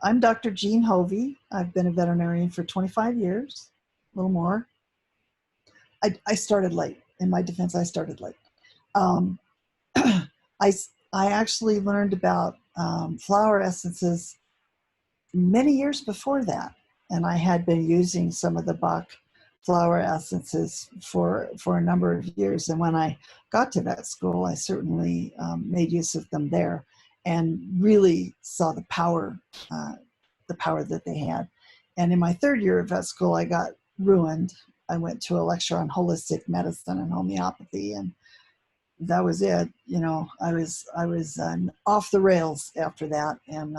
I'm Dr. Jean Hofve. I've been a veterinarian for 25 years, a little more. I started late. In my defense, I started late. Um, I actually learned about flower essences many years before that, and I had been using some of the Bach flower essences for a number of years. And when I got to vet school, I certainly made use of them there, and really saw the power that they had. And in my third year of vet school, I got ruined. I went to a lecture on holistic medicine and homeopathy, and that was it. I was off the rails after that, and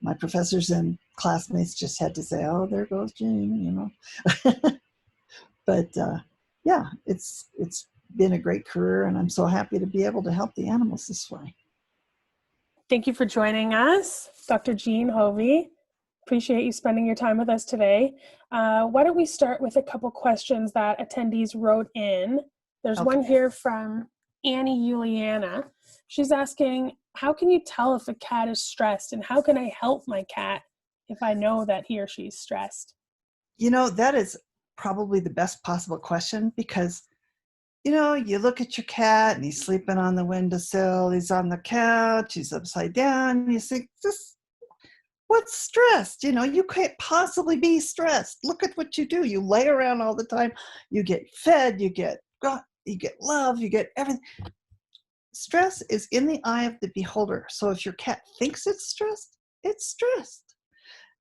my professors and classmates just had to say, "Oh, there goes Jean," But yeah, it's been a great career, and I'm so happy to be able to help the animals this way. Thank you for joining us, Dr. Jean Hofve. Appreciate you spending your time with us today. Why don't we start with a couple questions that attendees wrote in. There's one here from Annie Juliana. She's asking, how can you tell if a cat is stressed, and how can I help my cat if I know that he or she is stressed? That is probably the best possible question, because you look at your cat and he's sleeping on the windowsill, he's on the couch, he's upside down, and you think, what's stressed? You can't possibly be stressed. Look at what you do. You lay around all the time. You get fed, you get love, you get everything. Stress is in the eye of the beholder. So if your cat thinks it's stressed, it's stressed.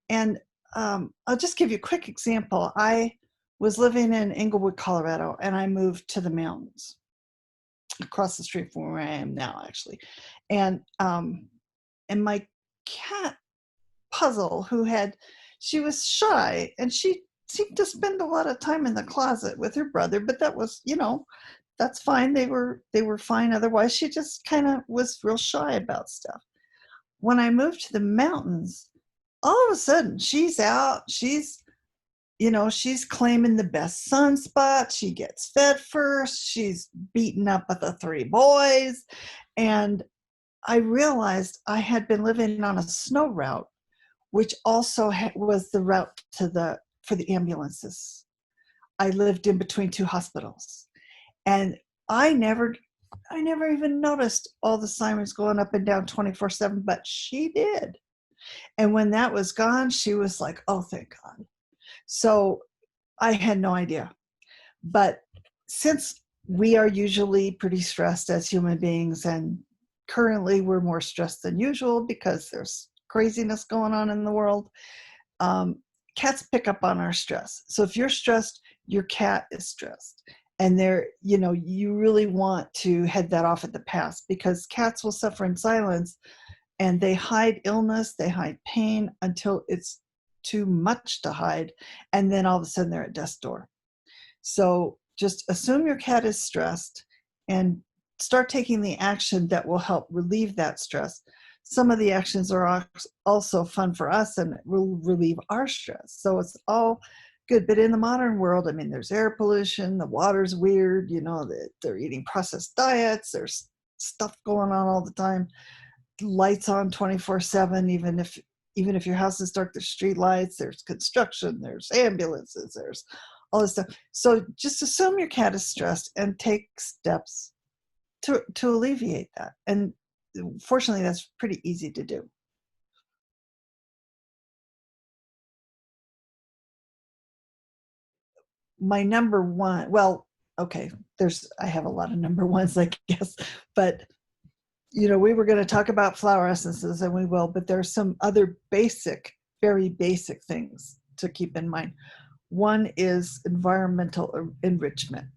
And I'll just give you a quick example. I was living in Englewood, Colorado, and I moved to the mountains across the street from where I am now, actually. And my cat Puzzle, she was shy, and she seemed to spend a lot of time in the closet with her brother, but that was, that's fine. They were fine. Otherwise, she just kind of was real shy about stuff. When I moved to the mountains, all of a sudden she's out. She's claiming the best sunspot. She gets fed first. She's beaten up with the 3 boys. And I realized I had been living on a snow route, which also was the route for the ambulances. I lived in between 2 hospitals, and I never even noticed all the sirens going up and down 24/7, but she did. And when that was gone, she was like, "Oh, thank God." So I had no idea. But since we are usually pretty stressed as human beings, and currently we're more stressed than usual because there's craziness going on in the world, cats pick up on our stress. So if you're stressed, your cat is stressed. And you really want to head that off at the pass, because cats will suffer in silence, and they hide illness, they hide pain until it's too much to hide, and then all of a sudden they're at death's door. So just assume your cat is stressed and start taking the action that will help relieve that stress. Some of the actions are also fun for us and will relieve our stress. So it's all good. But in the modern world, there's air pollution, the water's weird, they're eating processed diets, there's stuff going on all the time, lights on 24/7, even if your house is dark, there's street lights, there's construction, there's ambulances, there's all this stuff. So just assume your cat is stressed and take steps to alleviate that. And fortunately, that's pretty easy to do. My number one, I have a lot of number ones, I guess, but we were going to talk about flower essences, and we will, but there are some other very basic things to keep in mind. One is environmental enrichment.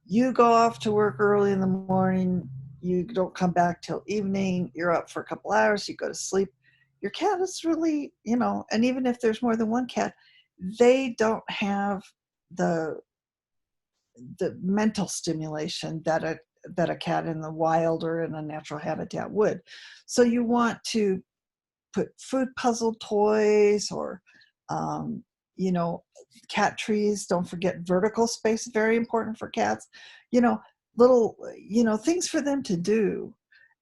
You go off to work early in the morning, you don't come back till evening, you're up for a couple hours, you go to sleep. Your cat is really, and even if there's more than one cat, they don't have the mental stimulation that a cat in the wild or in a natural habitat would. So you want to put food puzzle toys, or cat trees. Don't forget vertical space, very important for cats. Little things for them to do.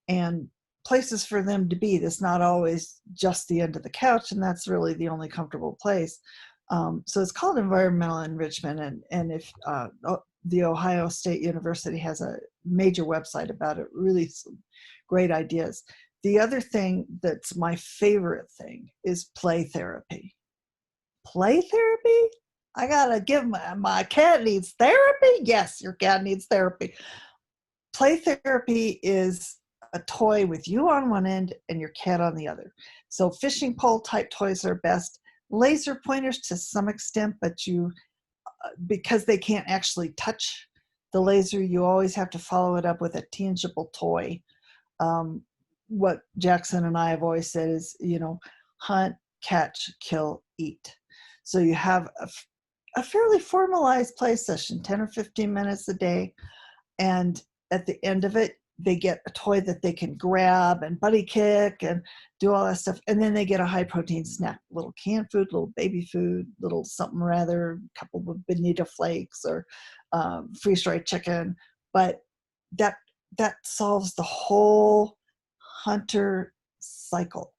And places for them to be. That's not always just the end of the couch, and that's really the only comfortable place. So it's called environmental enrichment, and if the Ohio State University has a major website about it, really some great ideas. The other thing that's my favorite thing is play therapy. Play therapy? I gotta give my cat needs therapy? Yes, your cat needs therapy. Play therapy is a toy with you on one end and your cat on the other. So fishing pole type toys are best. Laser pointers to some extent, but because they can't actually touch the laser, you always have to follow it up with a tangible toy. What Jackson and I have always said is, hunt, catch, kill, eat. So you have a fairly formalized play session, 10 or 15 minutes a day. And at the end of it, they get a toy that they can grab and buddy kick and do all that stuff. And then they get a high protein snack, little canned food, little baby food, little something rather, a couple of bonita flakes or freeze-dried chicken. But that solves the whole hunter cycle.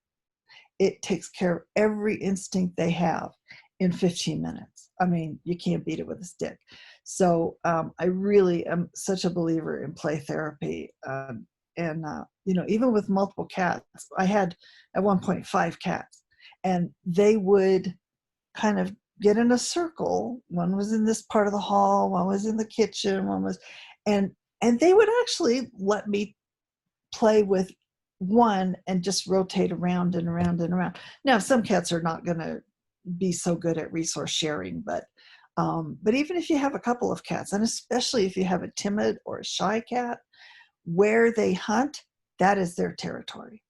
It takes care of every instinct they have in 15 minutes. I mean, you can't beat it with a stick. So I really am such a believer in play therapy. Even with multiple cats, I had at one point 5 cats, and they would kind of get in a circle. One was in this part of the hall, one was in the kitchen, one was, and they would actually let me play with one and just rotate around and around and around. Now, some cats are not going to be so good at resource sharing, but even if you have a couple of cats, and especially if you have a timid or a shy cat, where they hunt, that is their territory,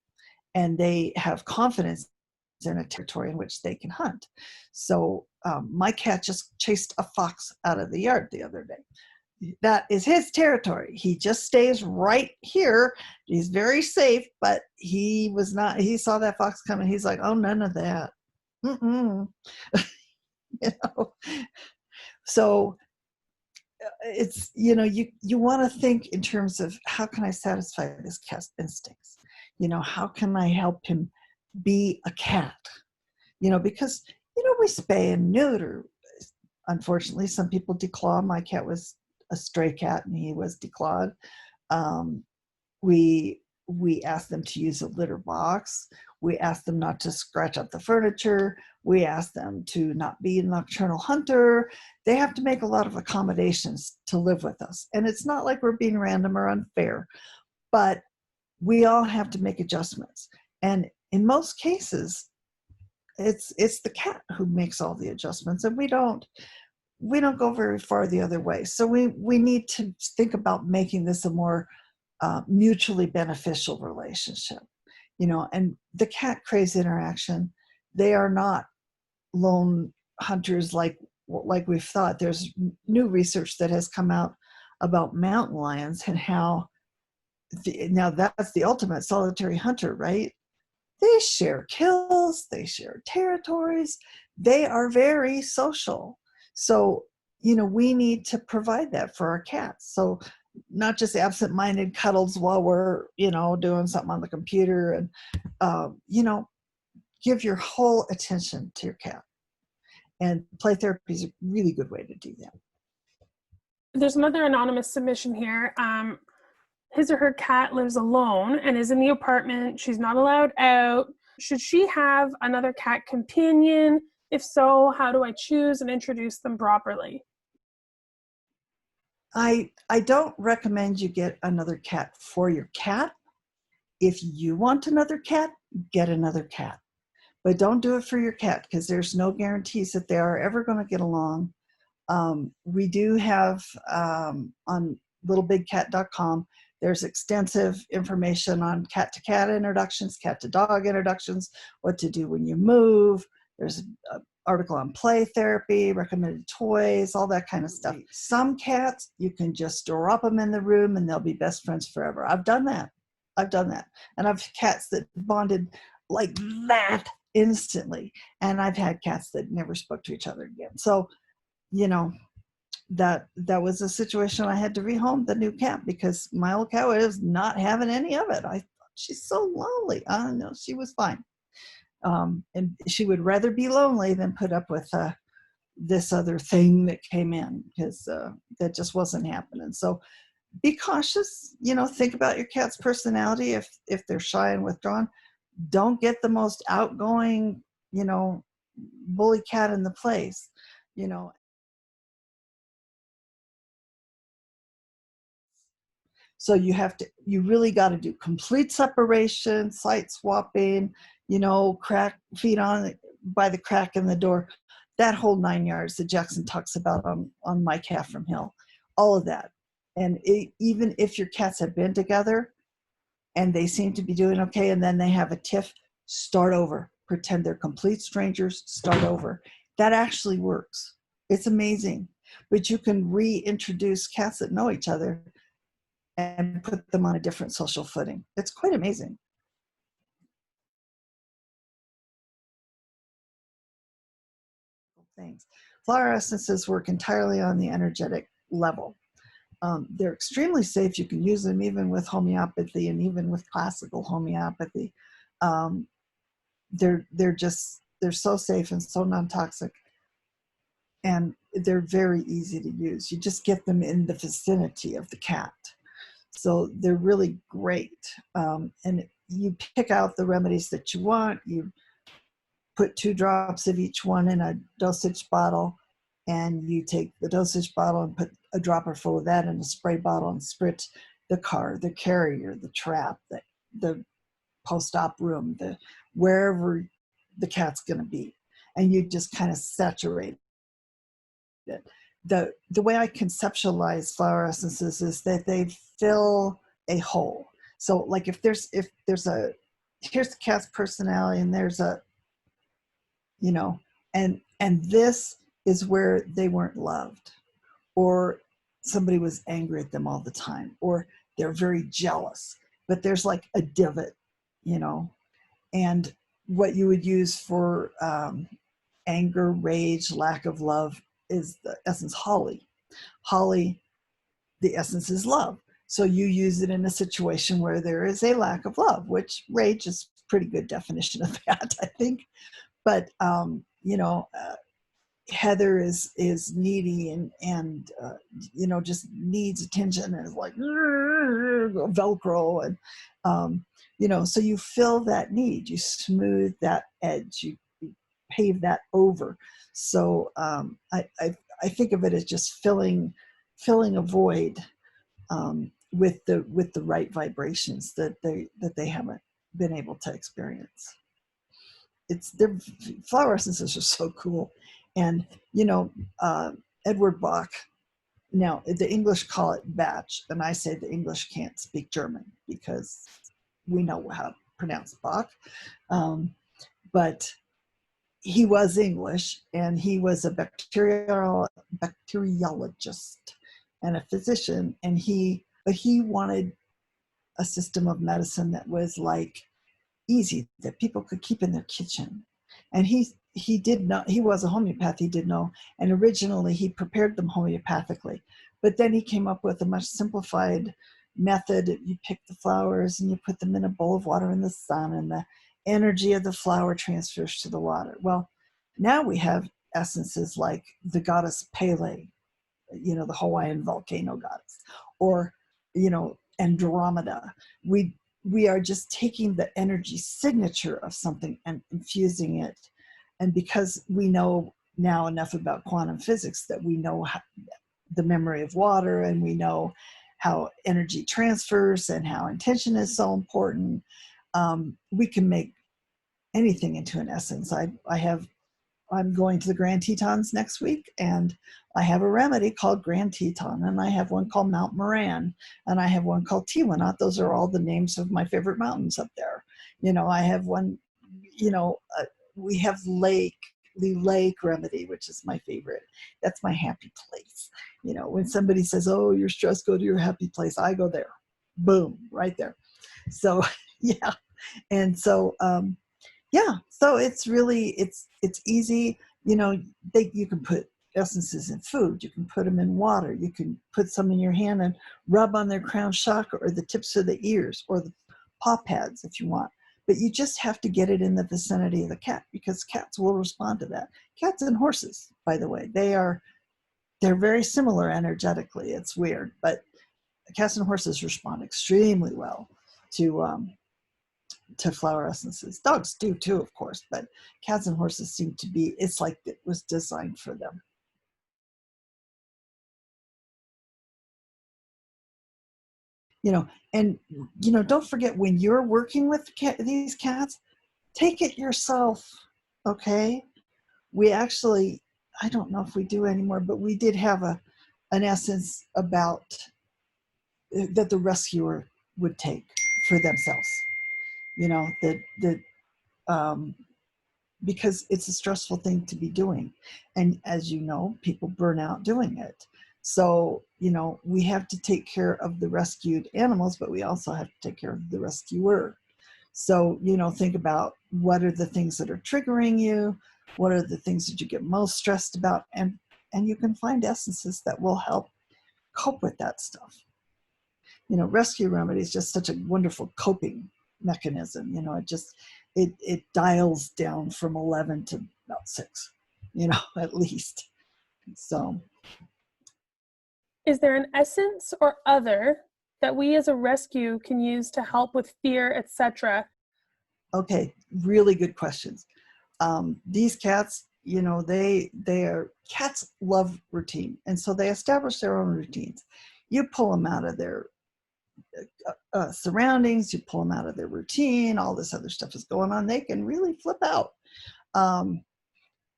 and they have confidence in a territory in which they can hunt. So my cat just chased a fox out of the yard the other day. That is his territory. He just stays right here. He's very safe, but he saw that fox coming. He's like, oh, none of that. Mm-mm. So it's, you want to think in terms of, how can I satisfy this cat's instincts? How can I help him be a cat? Because, we spay and neuter. Unfortunately, some people declaw. My cat was a stray cat and he was declawed. We asked them to use a litter box. We asked them not to scratch up the furniture. We asked them to not be a nocturnal hunter. They have to make a lot of accommodations to live with us. And it's not like we're being random or unfair, but we all have to make adjustments. And in most cases, it's the cat who makes all the adjustments, and we don't go very far the other way. So we need to think about making this a more mutually beneficial relationship, and the cat craves interaction. They are not lone hunters like we've thought. There's new research that has come out about mountain lions and how now that's the ultimate solitary hunter, right? They share kills, they share territories, they are very social. So, we need to provide that for our cats. So not just absent-minded cuddles while we're, doing something on the computer, and, give your whole attention to your cat. And play therapy is a really good way to do that. There's another anonymous submission here. His or her cat lives alone and is in the apartment. She's not allowed out. Should she have another cat companion? If so, how do I choose and introduce them properly? I don't recommend you get another cat for your cat. If you want another cat, get another cat. But don't do it for your cat, because there's no guarantees that they are ever going to get along. We do have on littlebigcat.com, there's extensive information on cat-to-cat introductions, cat-to-dog introductions, what to do when you move. There's an article on play therapy, recommended toys, all that kind of stuff. Some cats, you can just drop them in the room and they'll be best friends forever. I've done that. And I've cats that bonded like that instantly. And I've had cats that never spoke to each other again. So, that was a situation I had to rehome the new cat, because my old cat was not having any of it. she's so lonely. No, she was fine. And she would rather be lonely than put up with this other thing that came in, because that just wasn't happening. So be cautious, think about your cat's personality. If they're shy and withdrawn, don't get the most outgoing, bully cat in the place, you know. So you really got to do complete separation, site swapping, crack feet on by the crack in the door, that whole 9 yards that Jackson talks about on My Cat from Hill, all of that. And even if your cats have been together and they seem to be doing okay, and then they have a tiff, start over. Pretend they're complete strangers, start over. That actually works. It's amazing. But you can reintroduce cats that know each other and put them on a different social footing. It's quite amazing. Things. Flower essences work entirely on the energetic level. They're extremely safe. You can use them even with homeopathy and even with classical homeopathy. They're so safe and so non-toxic, and they're very easy to use. You just get them in the vicinity of the cat. So they're really great. And you pick out the remedies that you want. You put 2 drops of each one in a dosage bottle, and you take the dosage bottle and put a dropper full of that in a spray bottle and spritz the car, the carrier, the trap, the post-op room, wherever the cat's going to be. And you just kind of saturate it. The way I conceptualize flower essences is that they fill a hole. So like if there's here's the cat's personality, and there's and this is where they weren't loved, or somebody was angry at them all the time, or they're very jealous, but there's like a divot, and what you would use for anger, rage, lack of love is the essence holly. Holly, the essence is love. So you use it in a situation where there is a lack of love, which rage is a pretty good definition of that, I think. But Heather is needy and just needs attention, and is like Velcro, and so you fill that need, you smooth that edge, you pave that over. So I think of it as just filling a void with the right vibrations that they haven't been able to experience. Their flower essences are so cool. And Edward Bach, now the English call it Batch, and I say the English can't speak German because we know how to pronounce Bach, but he was English, and he was a bacteriologist and a physician, but he wanted a system of medicine that was like easy, that people could keep in their kitchen. And he did not, he was a homeopath, he did know, and originally he prepared them homeopathically, but then he came up with a much simplified method. You pick the flowers and you put them in a bowl of water in the sun, and the energy of the flower transfers to the water. Well, now we have essences like the goddess Pele, the Hawaiian volcano goddess, or Andromeda. We are just taking the energy signature of something and infusing it. And because we know now enough about quantum physics that we know the memory of water, and we know how energy transfers and how intention is so important, we can make anything into an essence. I'm going to the Grand Tetons next week, and I have a remedy called Grand Teton, and I have one called Mount Moran, and I have one called Tiwanath. Those are all the names of my favorite mountains up there. I have one, we have the lake remedy, which is my favorite. That's my happy place. When somebody says, "Oh, you're stressed, go to your happy place," I go there. Boom, right there. So, yeah. And so, so it's really, it's easy. You can put essences in food, you can put them in water, you can put some in your hand and rub on their crown chakra, or the tips of the ears, or the paw pads if you want. But you just have to get it in the vicinity of the cat, because cats will respond to that. Cats and horses, by the way, they're very similar energetically. It's weird, but cats and horses respond extremely well to flower essences. Dogs do too, of course, but cats and horses seem to be, it's like it was designed for them. And don't forget, when you're working with these cats, take it yourself, okay? We actually, I don't know if we do anymore, but we did have an essence about that the rescuer would take for themselves. Because it's a stressful thing to be doing, and as you know, people burn out doing it. So we have to take care of the rescued animals, but we also have to take care of the rescuer. So think about, what are the things that are triggering you, what are the things that you get most stressed about, and you can find essences that will help cope with that stuff. Rescue remedy is just such a wonderful coping mechanism. It dials down from 11 to about 6, at least. So, is there an essence or other that we as a rescue can use to help with fear, etc.? Okay, really good questions. These cats, cats love routine, and so they establish their own routines. You pull them out of their surroundings, you pull them out of their routine, all this other stuff is going on, they can really flip out.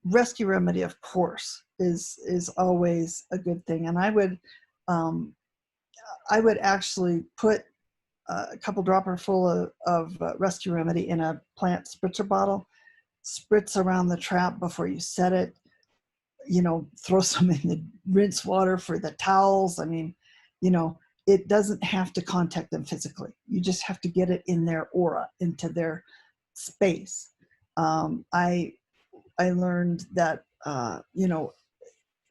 Rescue remedy, of course, is always a good thing, and I would actually put a couple dropper full of rescue remedy in a plant spritzer bottle, spritz around the trap before you set it, throw some in the rinse water for the towels. I mean, it doesn't have to contact them physically. You just have to get it in their aura, into their space. I learned that,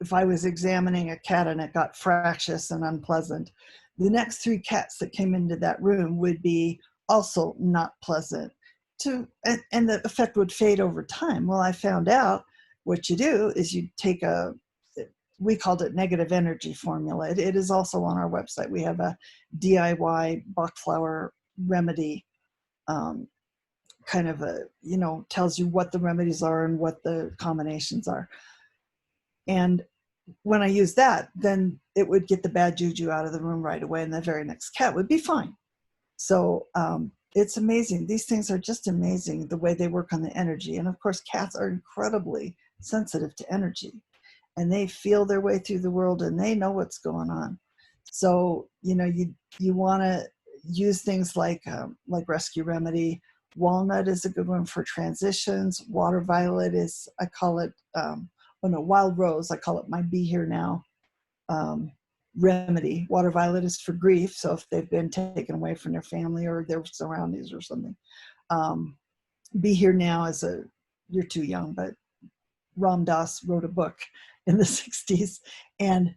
if I was examining a cat and it got fractious and unpleasant, the next 3 cats that came into that room would be also not pleasant and the effect would fade over time. Well, I found out what you do is you take we called it negative energy formula. It is also on our website. We have a DIY Bach flower remedy, kind of tells you what the remedies are and what the combinations are. And when I use that, then it would get the bad juju out of the room right away, and the very next cat would be fine. So it's amazing. These things are just amazing, the way they work on the energy. And of course, cats are incredibly sensitive to energy, and they feel their way through the world, and they know what's going on. So you want to use things like rescue remedy. Walnut is a good one for transitions. Water violet is, I call it, wild rose, I call it my Be Here Now remedy. Water violet is for grief, so if they've been taken away from their family or their surroundings or something. Be Here Now is you're too young, but Ram Dass wrote a book in the 60s, and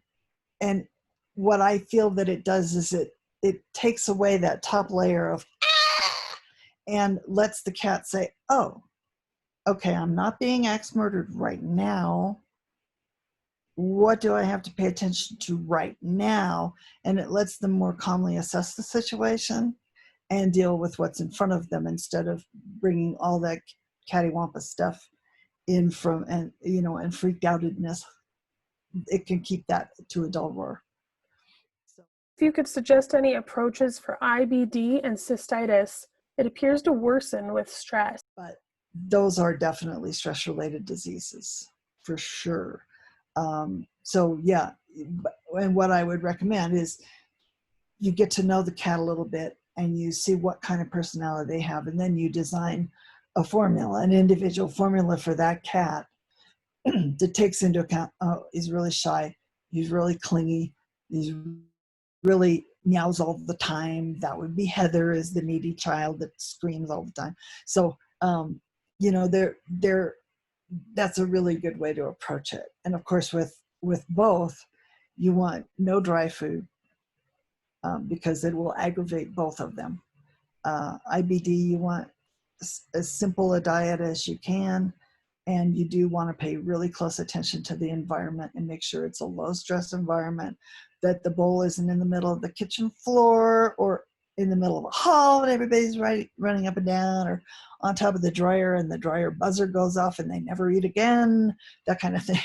what I feel that it does is it takes away that top layer of and lets the cat say, oh, okay, I'm not being axe murdered right now. What do I have to pay attention to right now? And it lets them more calmly assess the situation and deal with what's in front of them, instead of bringing all that cattywampus stuff in from, and freaked outedness. It can keep that to a dull roar. So, if you could suggest any approaches for IBD and cystitis, it appears to worsen with stress. But those are definitely stress-related diseases, for sure. So yeah, and what I would recommend is you get to know the cat a little bit, and you see what kind of personality they have, and then you design a formula, an individual formula for that cat that takes into account, oh, he's really shy, he's really clingy, he's really meows all the time. That would be Heather, is the needy child that screams all the time. So that's a really good way to approach it. And of course, with both, you want no dry food, because it will aggravate both of them. IBD, you want as simple a diet as you can. And you do want to pay really close attention to the environment and make sure it's a low stress environment, that the bowl isn't in the middle of the kitchen floor or in the middle of a hall and everybody's running up and down, or on top of the dryer and the dryer buzzer goes off and they never eat again, that kind of thing,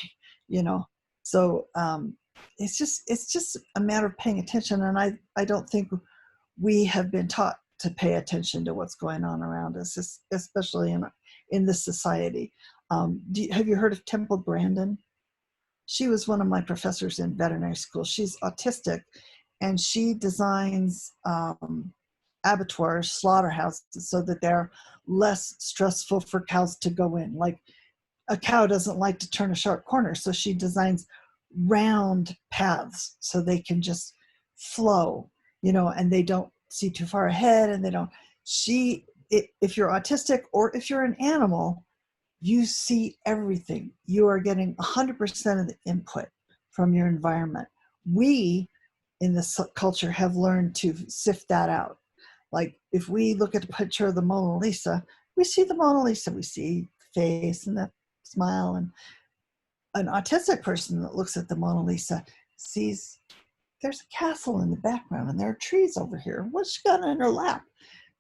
you know. So it's just a matter of paying attention. And I don't think we have been taught to pay attention to what's going on around us, especially in this society. Have you heard of Temple Grandin? She was one of my professors in veterinary school. She's autistic, and she designs abattoirs, slaughterhouses, so that they're less stressful for cows to go in. Like, a cow doesn't like to turn a sharp corner, so she designs round paths so they can just flow, you know, and they don't see too far ahead, and they don't. If you're autistic or if you're an animal, you see everything. You are getting 100% of the input from your environment. We, in this culture, have learned to sift that out. Like, if we look at a picture of the Mona Lisa, we see the Mona Lisa. We see the face and the smile. And an autistic person that looks at the Mona Lisa sees there's a castle in the background and there are trees over here. What's she got in her lap?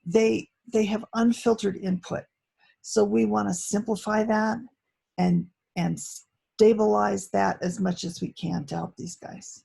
They have unfiltered input. So we want to simplify that and stabilize that as much as we can to help these guys.